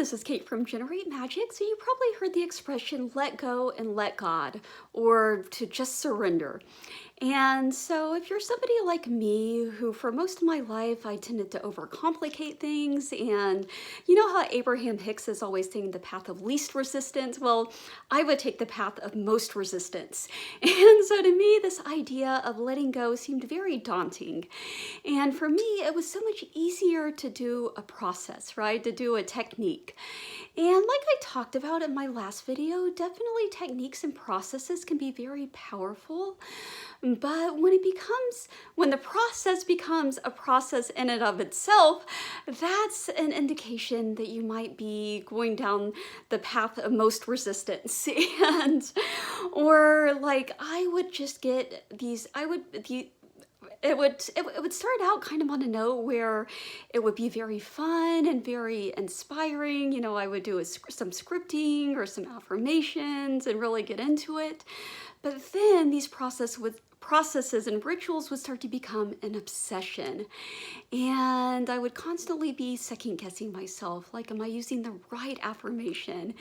this is Kate from Generate Magic. So you probably heard the expression, let go and let God, or to just surrender. And so if you're somebody like me, who for most of my life, I tended to overcomplicate things, and you know how Abraham Hicks is always saying the path of least resistance? Well, I would take the path of most resistance. And so to me, this idea of letting go seemed very daunting. And for me, it was so much easier to do a process, right? To do a technique. And like I talked about in my last video, definitely techniques and processes can be very powerful. But when the process becomes a process in and of itself, that's an indication that you might be going down the path of most resistance. Or like I would just get these, it would start out kind of on a note where it would be very fun and very inspiring. You know, I would do some scripting or some affirmations and really get into it. But then these processes and rituals would start to become an obsession. And I would constantly be second guessing myself. Like, am I using the right affirmation?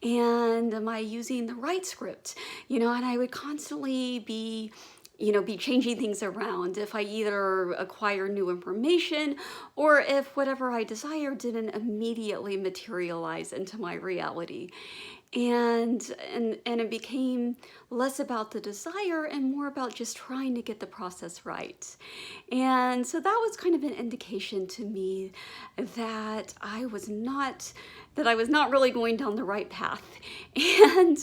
And am I using the right script? You know, and I would constantly be changing things around if I either acquire new information or if whatever I desire didn't immediately materialize into my reality. And it became less about the desire and more about just trying to get the process right. And so that was kind of an indication to me that I was not really going down the right path. And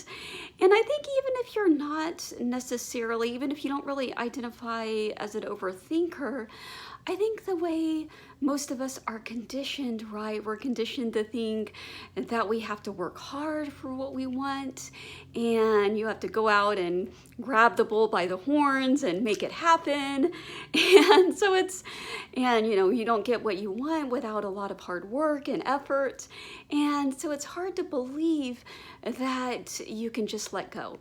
I think even if you're not necessarily, even if you don't really identify as an overthinker, I think the way most of us are conditioned, right? We're conditioned to think that we have to work hard for what we want, and you have to go out and grab the bull by the horns and make it happen. And so you don't get what you want without a lot of hard work and effort. And so it's hard to believe that you can just let go.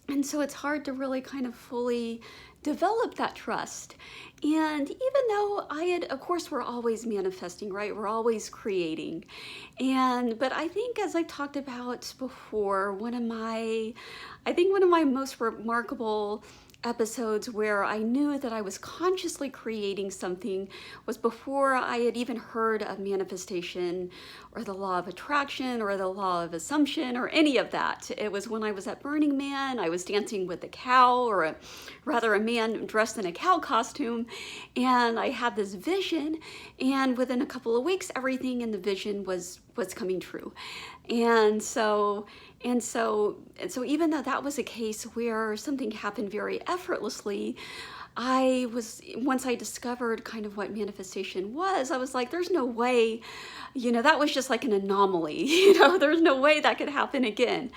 And so it's hard to really kind of fully develop that trust. And even though of course, we're always manifesting, right? We're always creating. But I think, as I talked about before, one of my most remarkable episodes where I knew that I was consciously creating something was before I had even heard of manifestation or the law of attraction or the law of assumption or any of that. It was when I was at Burning Man. I was dancing with a cow, or a man dressed in a cow costume, and I had this vision, and within a couple of weeks, everything in the vision was coming true. And so even though that was a case where something happened very effortlessly, once I discovered kind of what manifestation was, I was like, there's no way, that was just like an anomaly, there's no way that could happen again.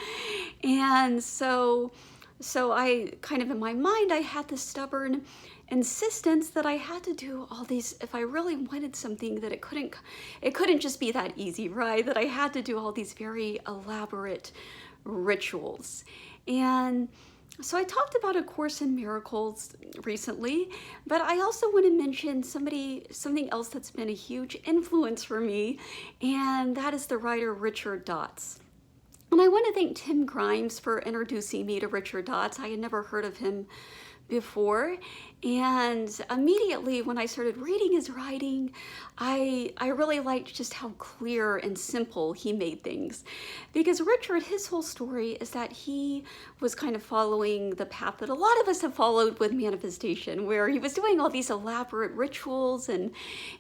And so I kind of, in my mind, I had this stubborn insistence that I had to do all these, if I really wanted something, that it couldn't just be that easy, right? That I had to do all these very elaborate rituals. And so I talked about A Course in Miracles recently, but I also want to mention something else that's been a huge influence for me, and that is the writer Richard Dotz. And I want to thank Tim Grimes for introducing me to Richard Dotz. I had never heard of him before, and immediately when I started reading his writing, I really liked just how clear and simple he made things. Because Richard, his whole story is that he was kind of following the path that a lot of us have followed with manifestation, where he was doing all these elaborate rituals and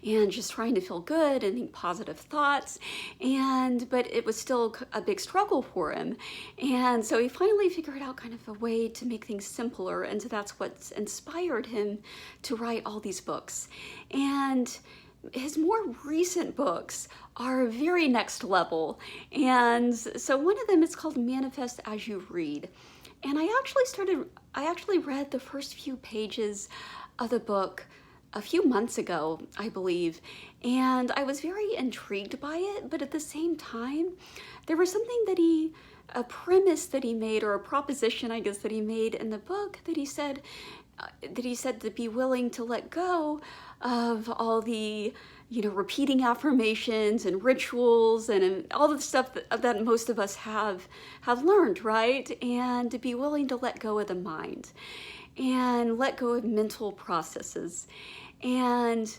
just trying to feel good and think positive thoughts, but it was still a big struggle for him. And so he finally figured out kind of a way to make things simpler, and so that's what's inspired him to write all these books. And his more recent books are very next level. And so one of them is called Manifest As You Read. And I actually read the first few pages of the book a few months ago, I believe. And I was very intrigued by it, but at the same time, there was something a premise that he made, or a proposition, I guess, that he made in the book, that he said to be willing to let go of all the repeating affirmations and rituals and all the stuff that most of us have learned, right? And to be willing to let go of the mind and let go of mental processes. And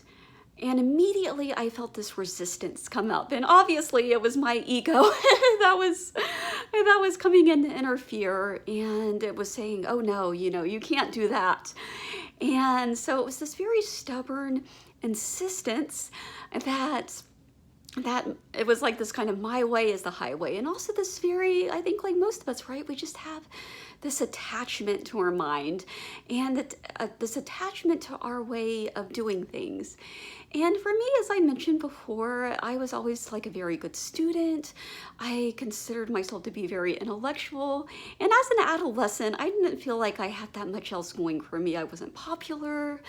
immediately I felt this resistance come up. And obviously it was my ego that was coming in to interfere. And it was saying, oh no, you can't do that. And so it was this very stubborn insistence that it was like this kind of my way is the highway. And also this very, I think like most of us, right? We just have this attachment to our mind and this attachment to our way of doing things. And for me, as I mentioned before, I was always like a very good student. I considered myself to be very intellectual. And as an adolescent, I didn't feel like I had that much else going for me. I wasn't popular.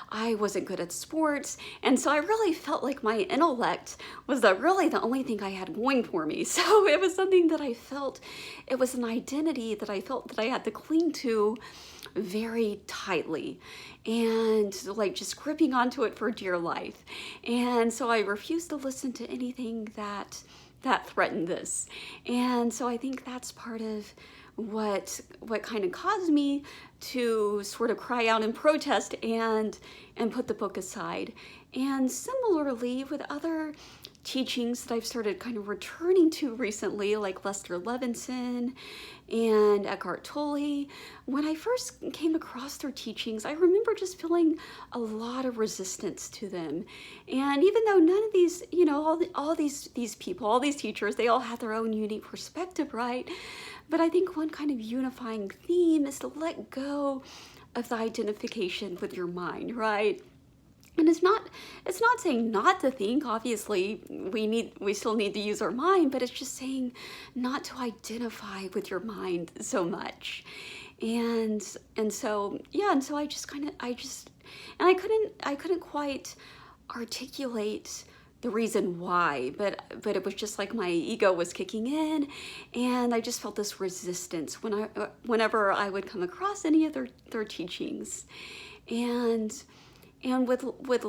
I wasn't good at sports. And so I really felt like my intellect was really the only thing I had going for me. So it was something that I felt, it was an identity that I felt that I had to cling to very tightly and like just gripping onto it for dear life. And so I refused to listen to anything that threatened this. And so I think that's part of what kind of caused me to sort of cry out and protest and put the book aside. And similarly with other teachings that I've started kind of returning to recently, like Lester Levinson and Eckhart Tolle. When I first came across their teachings, I remember just feeling a lot of resistance to them. And even though none of these, all these people, all these teachers, they all have their own unique perspective, right? But I think one kind of unifying theme is to let go of the identification with your mind, right? And it's not saying not to think. Obviously, we still need to use our mind, but it's just saying not to identify with your mind so much. And so I couldn't quite articulate the reason why, but it was just like my ego was kicking in, and I just felt this resistance whenever I would come across any of their teachings. And with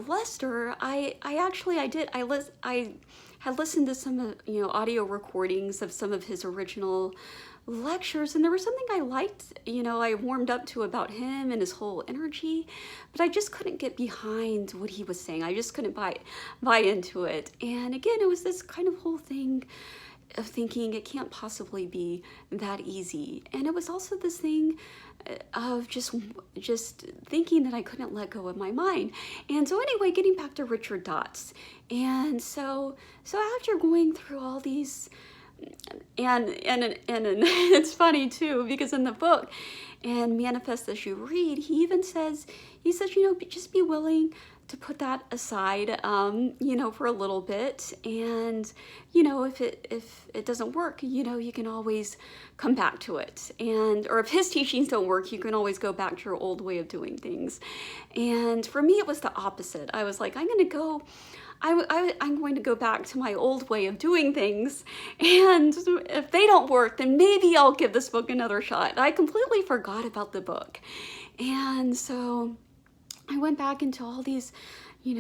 Lester, I had listened to some audio recordings of some of his original lectures, and there was something I liked, I warmed up to about him and his whole energy, but I just couldn't get behind what he was saying. I just couldn't buy into it. And again, it was this kind of whole thing of thinking it can't possibly be that easy. And it was also this thing of just thinking that I couldn't let go of my mind. And so anyway, getting back to Richard Dot's. And so after going through all these, and it's funny too, because in the book, and Manifest As You Read, he says, just be willing to put that aside, for a little bit. And, if it doesn't work, you can always come back to it. Or if his teachings don't work, you can always go back to your old way of doing things. And for me, it was the opposite. I was like, I'm going to go back to my old way of doing things. And if they don't work, then maybe I'll give this book another shot. I completely forgot about the book. And so I went back into all these,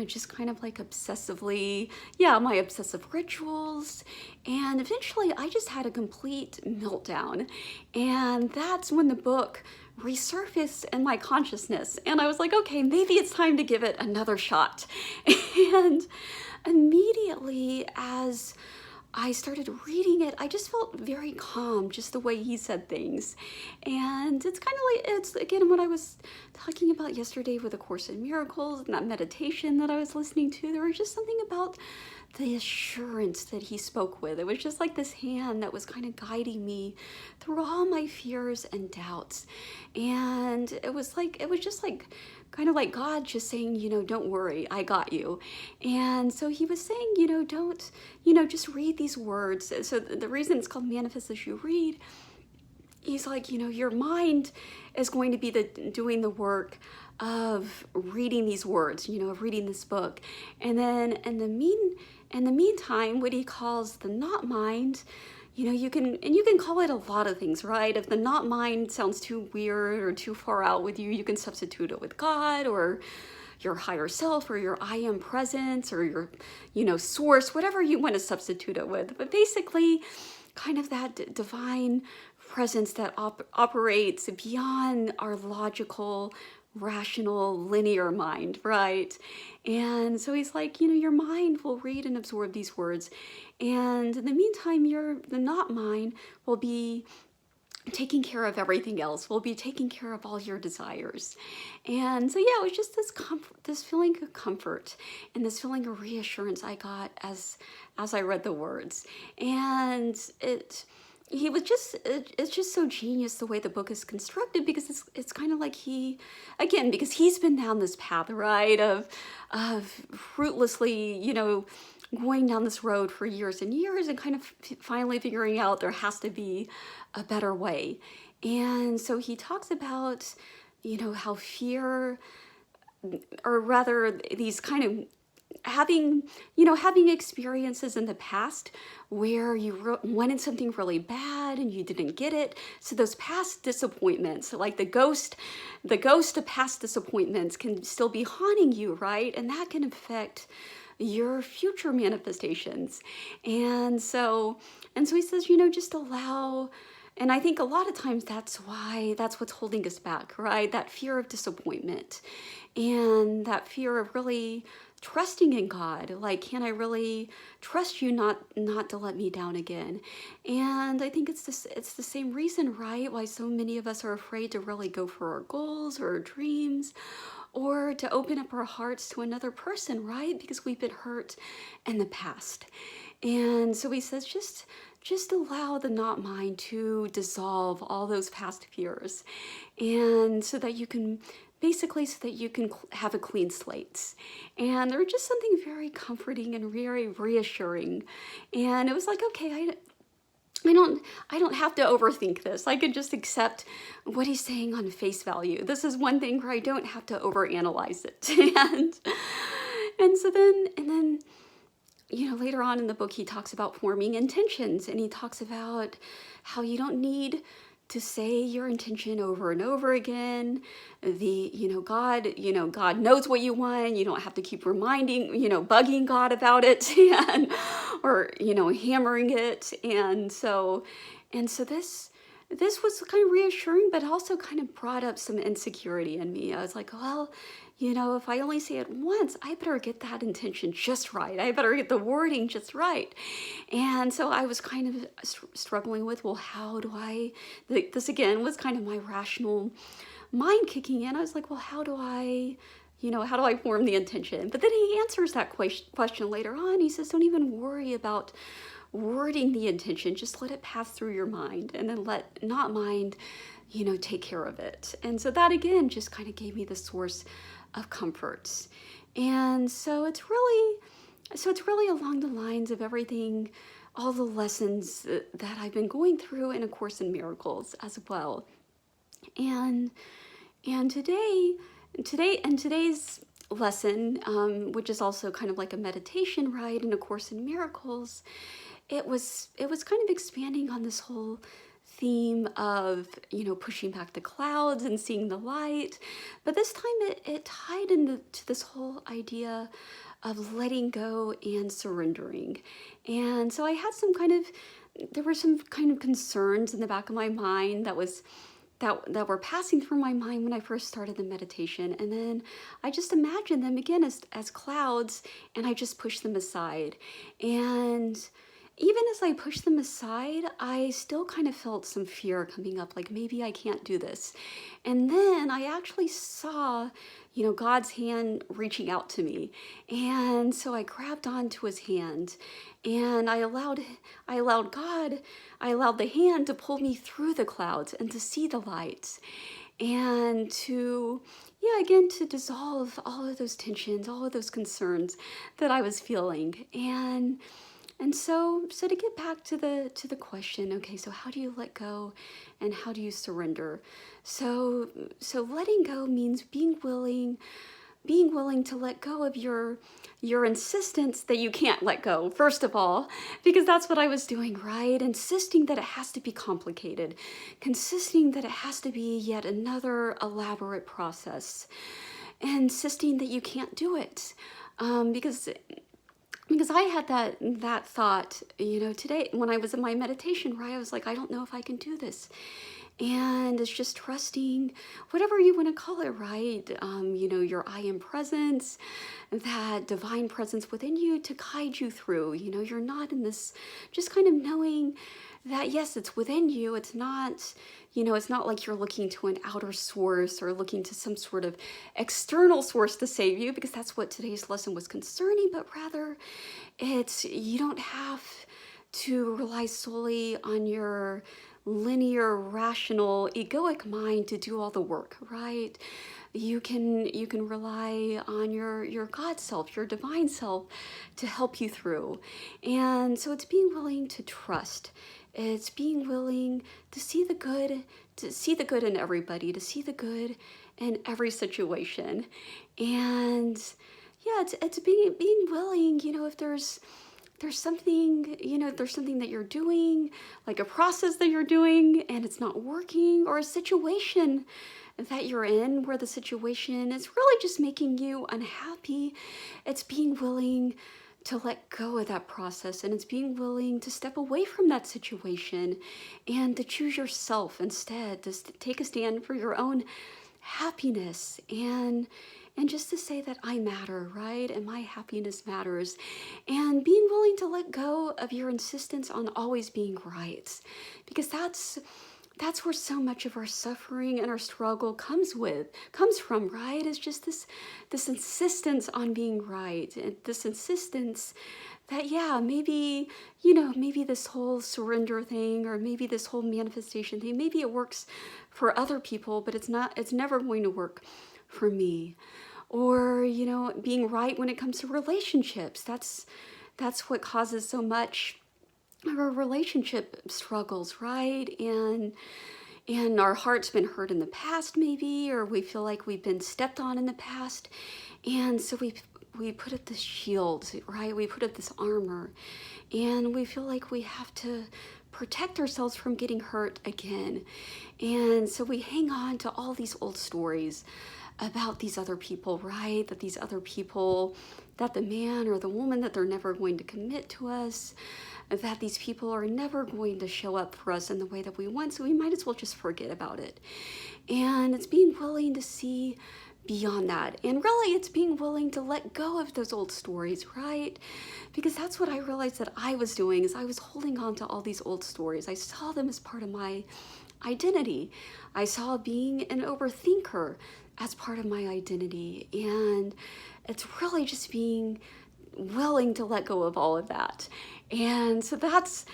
just kind of like obsessively, my obsessive rituals. And eventually I just had a complete meltdown. And that's when the book resurfaced in my consciousness. And I was like, okay, maybe it's time to give it another shot. And immediately as I started reading it, I just felt very calm, just the way he said things. And it's kind of like, it's again what I was talking about yesterday with A Course in Miracles and that meditation that I was listening to. There was just something about the assurance that he spoke with. It was just like this hand that was kind of guiding me through all my fears and doubts. And it was just like kind of like God just saying, don't worry, I got you. And so he was saying, don't, just read these words. So the reason it's called Manifest As You Read, he's like, your mind is going to be doing the work of reading these words, of reading this book. And then in the meantime, what he calls the not mind, you can call it a lot of things, right? If the not mind sounds too weird or too far out with you, you can substitute it with God, or your higher self or your I am presence or your, source, whatever you want to substitute it with. But basically, kind of that divine presence that operates beyond our logical, rational, linear mind, right? And so he's like, your mind will read and absorb these words. And in the meantime, the not mind will be taking care of everything else. Will be taking care of all your desires. And so, yeah, it was just this comfort, this feeling of comfort and this feeling of reassurance I got as I read the words. And it's just so genius the way the book is constructed, because it's kind of like because he's been down this path, right, of fruitlessly, going down this road for years and years, and kind of finally figuring out there has to be a better way. And so he talks about, how fear, or rather these kind of having experiences in the past where you wanted something really bad and you didn't get it. So those past disappointments, like the ghost of past disappointments, can still be haunting you, right? And that can affect your future manifestations. And so he says, just allow. And I think a lot of times that's what's holding us back, right? That fear of disappointment and that fear of really trusting in God. Like, can I really trust you not to let me down again? And I think it's the same reason, right, why so many of us are afraid to really go for our goals or our dreams, or to open up our hearts to another person, right? Because we've been hurt in the past. And so he says, just allow the not mind to dissolve all those past fears, and so that you can have a clean slate. And there was just something very comforting and very reassuring. And it was like, okay, I don't have to overthink this. I can just accept what he's saying on face value. This is one thing where I don't have to overanalyze it. and so then later on in the book, he talks about forming intentions, and he talks about how you don't need to say your intention over and over again. God knows what you want. You don't have to keep bugging God about it or hammering it. And so this was kind of reassuring, but also kind of brought up some insecurity in me. I was like, well, if I only say it once, I better get that intention just right. I better get the wording just right. And so I was kind of struggling with, well, how do I, this again was kind of my rational mind kicking in. I was like, well, how do I form the intention? But then he answers that question later on. He says, don't even worry about wording the intention. Just let it pass through your mind, and then let not mind, take care of it. And so that again just kind of gave me the source of comfort. And so it's really along the lines of everything, all the lessons that I've been going through in A Course in Miracles as well. And today's lesson, which is also kind of like a meditation, right, in A Course in Miracles, it was kind of expanding on this whole theme of, pushing back the clouds and seeing the light. But this time it tied into this whole idea of letting go and surrendering. And so there were some kind of concerns in the back of my mind that were passing through my mind when I first started the meditation. And then I just imagined them again as clouds, and I just pushed them aside. And even as I pushed them aside, I still kind of felt some fear coming up, like maybe I can't do this. And then I actually saw, God's hand reaching out to me. And so I grabbed onto his hand, and I allowed the hand to pull me through the clouds and to see the light, and to dissolve all of those tensions, all of those concerns that I was feeling. And so to get back to the question, okay, so how do you let go and how do you surrender? So letting go means being willing to let go of your insistence that you can't let go, first of all, because that's what I was doing, right? Insisting that it has to be complicated, insisting that it has to be yet another elaborate process. insisting that you can't do it. Because I had that thought, today when I was in my meditation, right? I was like, I don't know if I can do this. And it's just trusting, whatever you want to call it, right? Your I am presence, that divine presence within you to guide you through. You're not in this, just kind of knowing that, yes, it's within you. It's not, it's not like you're looking to an outer source or looking to some sort of external source to save you, because that's what today's lesson was concerning, but rather you don't have to rely solely on your linear, rational, egoic mind to do all the work, right? You can rely on your God self, your divine self, to help you through. And so it's being willing to trust. It's being willing to see the good in everybody, to see the good in every situation. And yeah, it's being willing, if there's something, there's something that you're doing, like a process that you're doing and it's not working, or a situation that you're in where the situation is really just making you unhappy. It's being willing to let go of that process, and it's being willing to step away from that situation and to choose yourself instead, to take a stand for your own happiness and just to say that I matter, right? And my happiness matters. And being willing to let go of your insistence on always being right. Because that's where so much of our suffering and our struggle comes from, right? It's just this insistence on being right. And this insistence that, yeah, maybe this whole surrender thing, or maybe this whole manifestation thing, maybe it works for other people, but it's never going to work for me. Or, being right when it comes to relationships. That's what causes so much of our relationship struggles, right? And our heart's been hurt in the past, maybe, or we feel like we've been stepped on in the past. And so we put up this shield, right? We put up this armor, and we feel like we have to protect ourselves from getting hurt again. And so we hang on to all these old stories about these other people, right? That these other people, that the man or the woman, that they're never going to commit to us, that these people are never going to show up for us in the way that we want, so we might as well just forget about it. And it's being willing to see beyond that. And really, it's being willing to let go of those old stories, right? Because that's what I realized that I was doing, is I was holding on to all these old stories. I saw them as part of my identity. I saw being an overthinker as part of my identity. And it's really just being willing to let go of all of that. And so that's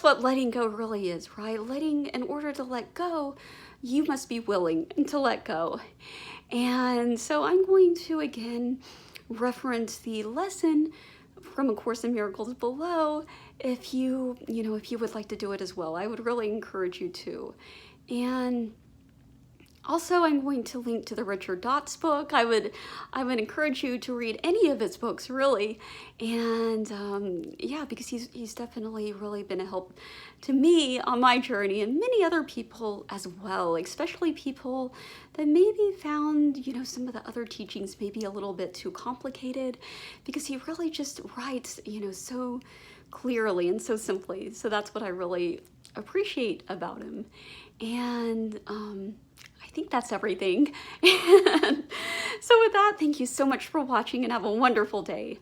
what letting go really is, right? In order to let go, you must be willing to let go. And so I'm going to again reference the lesson from A Course in Miracles below if you would like to do it as well. I would really encourage you to. And also, I'm going to link to the Richard Dott's book. I would encourage you to read any of his books, really. And yeah, because he's definitely really been a help to me on my journey, and many other people as well, especially people that maybe found, some of the other teachings maybe a little bit too complicated, because he really just writes, so clearly and so simply. So that's what I really appreciate about him. And I think that's everything. So with that, thank you so much for watching, and have a wonderful day.